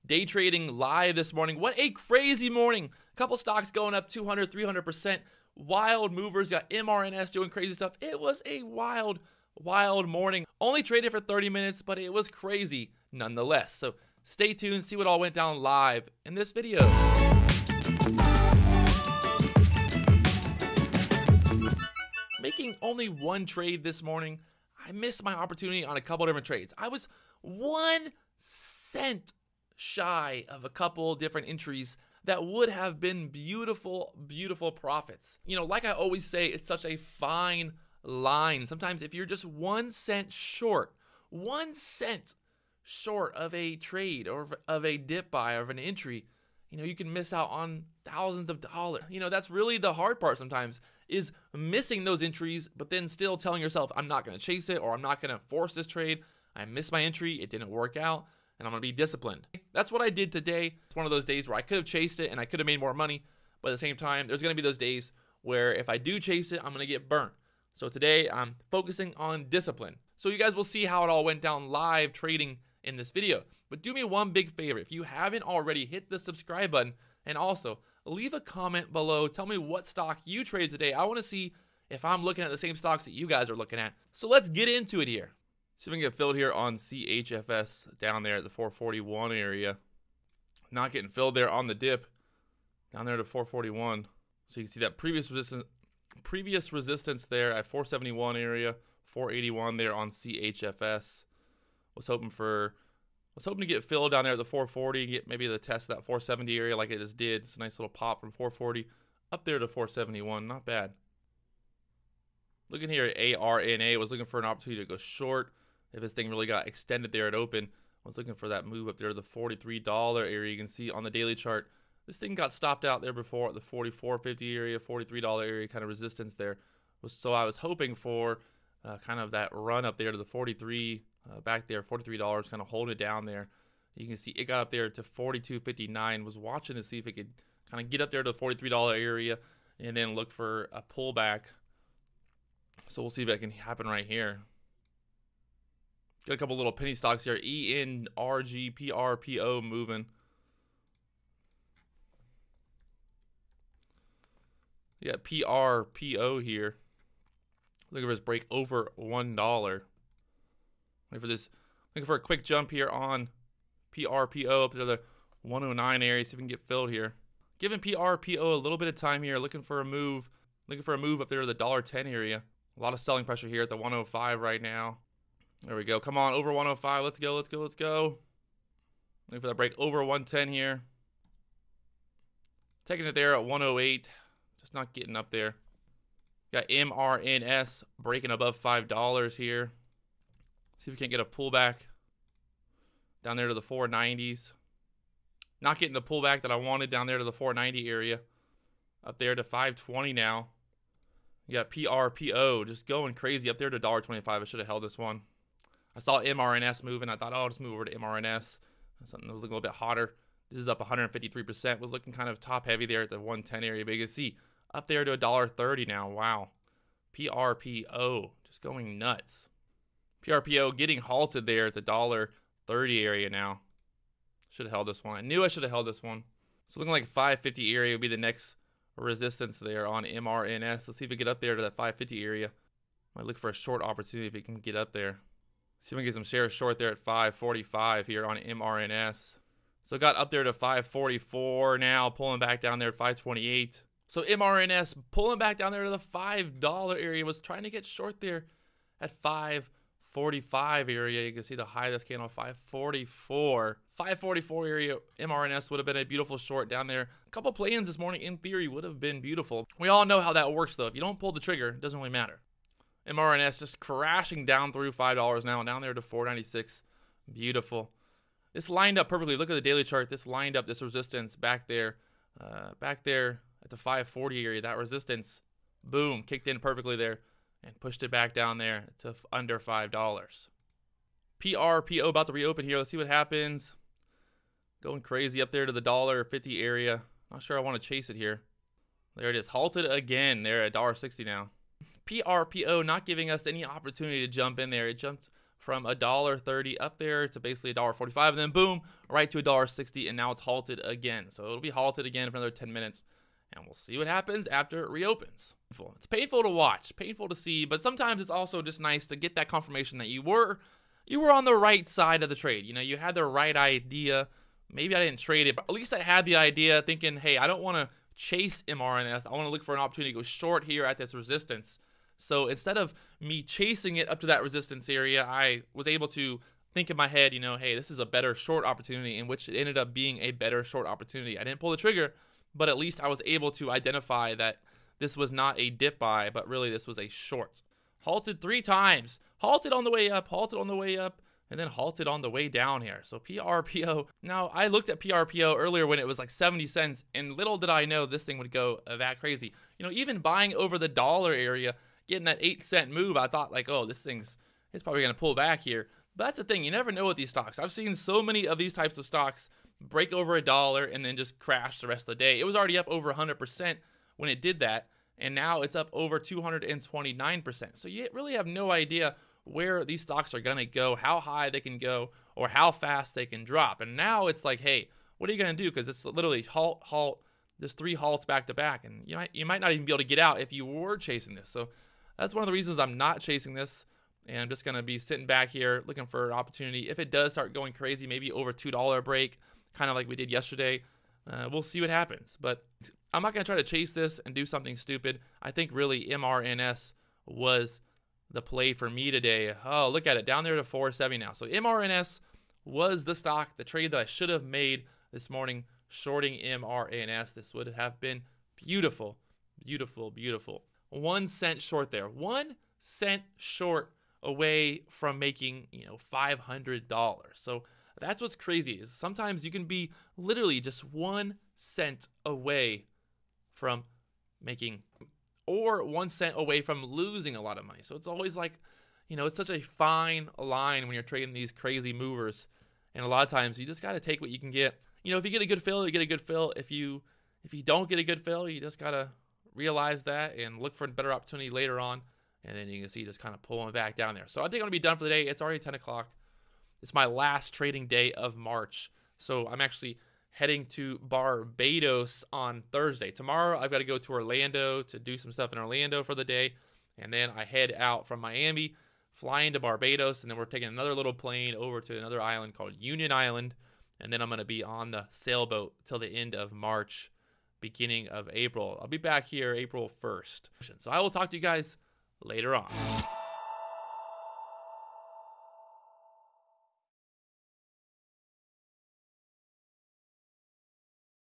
Day trading live this morning. What a crazy morning. A couple stocks going up 200, 300%. Wild movers. Got MRNS doing crazy stuff. It was a wild morning. Only traded for 30 minutes, but it was crazy nonetheless. So stay tuned, see what all went down live in this video. Making only one trade this morning. I missed my opportunity on a couple different trades. I was 1 cent shy of a couple different entries that would have been beautiful, beautiful profits. You know, like I always say, it's such a fine line. Sometimes if you're just 1 cent short, 1 cent short of a trade or of a dip buy or of an entry, you know, you can miss out on thousands of dollars. You know, that's really the hard part sometimes, is missing those entries, but then still telling yourself, I'm not going to chase it, or I'm not going to force this trade. I missed my entry, it didn't work out, and I'm going to be disciplined. That's what I did today. It's one of those days where I could have chased it and I could have made more money, but at the same time, there's going to be those days where if I do chase it, I'm going to get burnt. So today, I'm focusing on discipline. So you guys will see how it all went down live trading in this video. But do me one big favor. If you haven't already, hit the subscribe button, and also leave a comment below. Tell me what stock you traded today. I want to see if I'm looking at the same stocks that you guys are looking at. So let's get into it here. See if we can get filled here on CHFS down there at the 441 area. Not getting filled there on the dip down there to 441. So you can see that previous resistance there at 471 area, 481 there on CHFS. Was hoping to get filled down there at the 440, get maybe the test of that 470 area like it just did. It's a nice little pop from 440 up there to 471. Not bad. Looking here at ARNA, was looking for an opportunity to go short. If this thing really got extended there at open, was looking for that move up there to the $43 area. You can see on the daily chart, this thing got stopped out there before at the $44.50 area, $43 area kind of resistance there. So I was hoping for kind of that run up there to the 43 back there, $43, kind of hold it down there. You can see it got up there to $42.59. Was watching to see if it could kind of get up there to the $43 area and then look for a pullback. So we'll see if that can happen right here. Got a couple little penny stocks here. ENRG, PRPO moving. You got PRPO here. Looking for this break over $1. Looking for a quick jump here on PRPO up to the 109 area. See if we can get filled here. Giving PRPO a little bit of time here. Looking for a move up there to the $1.10 area. A lot of selling pressure here at the 105 right now. There we go. Come on, over 105. Let's go, let's go, let's go. Looking for that break over 110 here. Taking it there at 108. Just not getting up there. Got MRNS breaking above $5 here. See if we can't get a pullback down there to the 490s. Not getting the pullback that I wanted down there to the 490 area. Up there to 520 now. You got PRPO just going crazy up there to $1.25. I should have held this one. I saw MRNS moving. I thought, oh, I'll just move over to MRNS. Something that was looking a little bit hotter. This is up 153%. Was looking kind of top heavy there at the 110 area. But you can see up there to $1.30 now. Wow. PRPO just going nuts. PRPO getting halted there at the $1.30 area now. Should have held this one. I knew I should have held this one. So looking like 550 area would be the next resistance there on MRNS. Let's see if we get up there to that 550 area. Might look for a short opportunity if we can get up there. See if we can get some shares short there at 545 here on MRNS. So got up there to 544 now, pulling back down there at 528. So MRNS pulling back down there to the $5 area. Was trying to get short there at 545 area. You can see the high of this candle, 544. 544 area, MRNS would have been a beautiful short down there. A couple play-ins this morning, in theory, would have been beautiful. We all know how that works, though. If you don't pull the trigger, it doesn't really matter. MRNS just crashing down through $5 now, down there to 496. Beautiful. This lined up perfectly. Look at the daily chart. This lined up this resistance back there at the 540 area. That resistance, boom, kicked in perfectly there and pushed it back down there to under $5. PRPO about to reopen here. Let's see what happens. Going crazy up there to the $1.50 area. Not sure I want to chase it here. There it is. Halted again there at $1.60 now. PRPO not giving us any opportunity to jump in there. It jumped from $1.30 up there to basically $1.45, and then boom, right to $1.60, and now it's halted again. So it'll be halted again for another 10 minutes, and we'll see what happens after it reopens. It's painful to watch, painful to see, but sometimes it's also just nice to get that confirmation that you were on the right side of the trade. You know, you had the right idea. Maybe I didn't trade it, but at least I had the idea thinking, hey, I don't want to chase MRNS. I want to look for an opportunity to go short here at this resistance. So instead of me chasing it up to that resistance area, I was able to think in my head, you know, hey, this is a better short opportunity, in which it ended up being a better short opportunity. I didn't pull the trigger, but at least I was able to identify that this was not a dip buy, but really this was a short. Halted 3 times. Halted on the way up, halted on the way up, and then halted on the way down here. So PRPO. Now, I looked at PRPO earlier when it was like 70 cents, and little did I know this thing would go that crazy. You know, even buying over the dollar area, getting that 8-cent move, I thought like, oh, it's probably going to pull back here. But that's the thing. You never know with these stocks. I've seen so many of these types of stocks break over $1 and then just crash the rest of the day. It was already up over 100% when it did that, and now it's up over 229%. So you really have no idea where these stocks are going to go, how high they can go, or how fast they can drop. And now it's like, hey, what are you going to do? Because it's literally halt, halt, there's 3 halts back to back, and you might not even be able to get out if you were chasing this. So that's one of the reasons I'm not chasing this, and I'm just going to be sitting back here looking for an opportunity. If it does start going crazy, maybe over $2 break, kind of like we did yesterday, we'll see what happens. But I'm not going to try to chase this and do something stupid. I think really MRNS was the play for me today. Oh, look at it, down there to 470 now. So MRNS was the stock, the trade that I should have made this morning, shorting MRNS. This would have been beautiful, beautiful, beautiful. 1 cent short there, 1 cent short away from making, $500. So that's what's crazy, is sometimes you can be literally just 1 cent away from making, or 1 cent away from losing a lot of money. So it's always like, it's such a fine line when you're trading these crazy movers. And a lot of times you just got to take what you can get. If you get a good fill, you get a good fill. If you don't get a good fill, you just got to realize that and look for a better opportunity later on. And then you can see just kind of pulling back down there. So I think I'm going to be done for the day. It's already 10 o'clock. It's my last trading day of March. So I'm actually heading to Barbados on Thursday. Tomorrow, I've got to go to Orlando to do some stuff in Orlando for the day. And then I head out from Miami, flying to Barbados, and then we're taking another little plane over to another island called Union Island. And then I'm going to be on the sailboat till the end of March, beginning of April. I'll be back here April 1st. So I will talk to you guys later on.